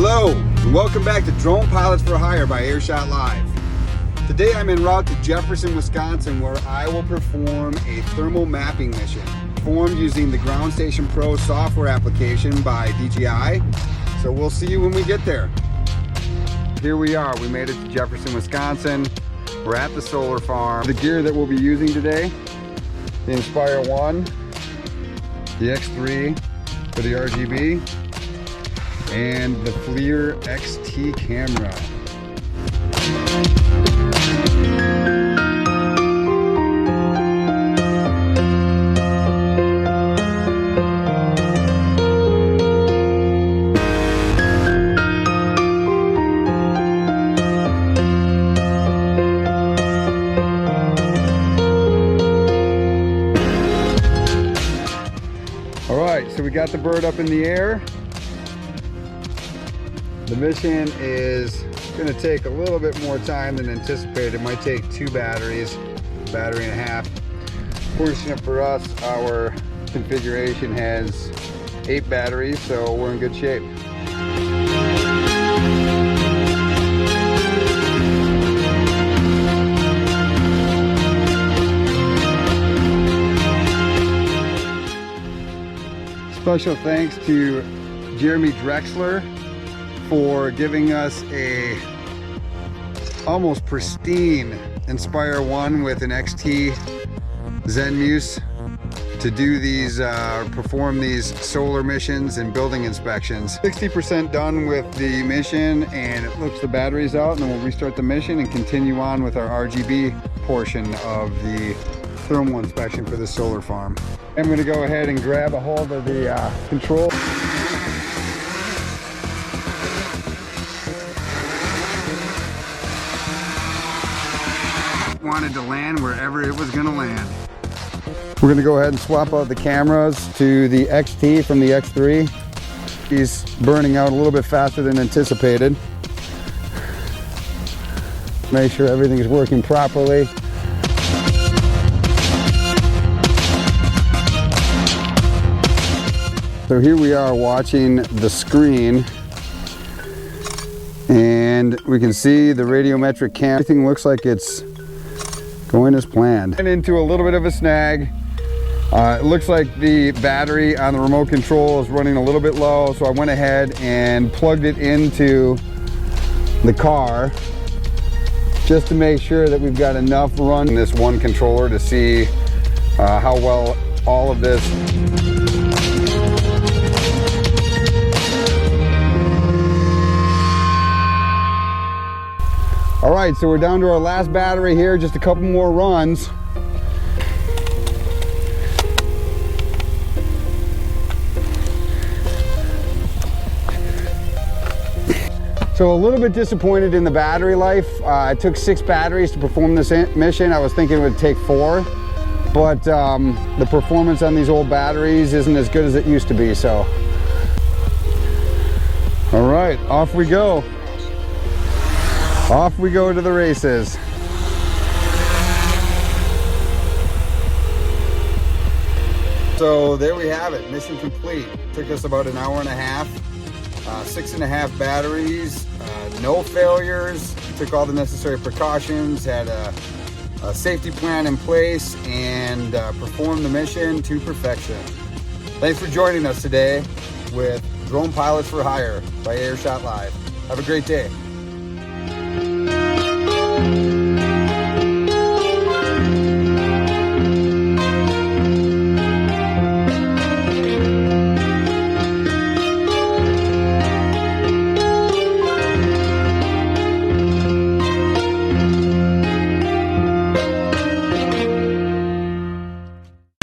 Hello, and welcome back to Drone Pilots for Hire by Airshot Live. Today I'm en route to Jefferson, Wisconsin, where I will perform a thermal mapping mission performed using the GroundStation Pro software application by DJI. So we'll see you when we get there. Here we are, we made it to Jefferson, Wisconsin. We're at the solar farm. The gear that we'll be using today, the Inspire 1, the X3 for the RGB, and the FLIR XT camera. All right, so we got the bird up in the air. The mission is going to take a little bit more time than anticipated. It might take 2 batteries, battery and a half. Fortunate for us, our configuration has 8 batteries, so we're in good shape. Special thanks to Jeremy Drexler for giving us a almost pristine Inspire 1 with an XT Zenmuse to do these, perform these solar missions and building inspections. 60% done with the mission, and it looks the battery's out, and then we'll restart the mission and continue on with our RGB portion of the thermal inspection for the solar farm. I'm going to go ahead and grab a hold of the control. Wanted to land wherever it was going to land. We're going to go ahead and swap out the cameras to the XT from the X3. He's burning out a little bit faster than anticipated. Make sure everything is working properly. So here we are watching the screen, and we can see the radiometric cam. Everything looks like it's going as planned. And into a little bit of a snag. It looks like the battery on the remote control is running a little bit low, so I went ahead and plugged it into the car just to make sure that we've got enough run in this one controller to see how well all of this. All right, so we're down to our last battery here, just a couple more runs. So a little bit disappointed in the battery life. It took 6 batteries to perform this mission. I was thinking it would take 4, but the performance on these old batteries isn't as good as it used to be, so. All right, off we go. Off we go to the races. So there we have it, mission complete. Took us about an hour and a half, 6.5 batteries, no failures. Took all the necessary precautions, had a safety plan in place, and performed the mission to perfection. Thanks for joining us today with Drone Pilots for Hire by Airshot Live. Have a great day.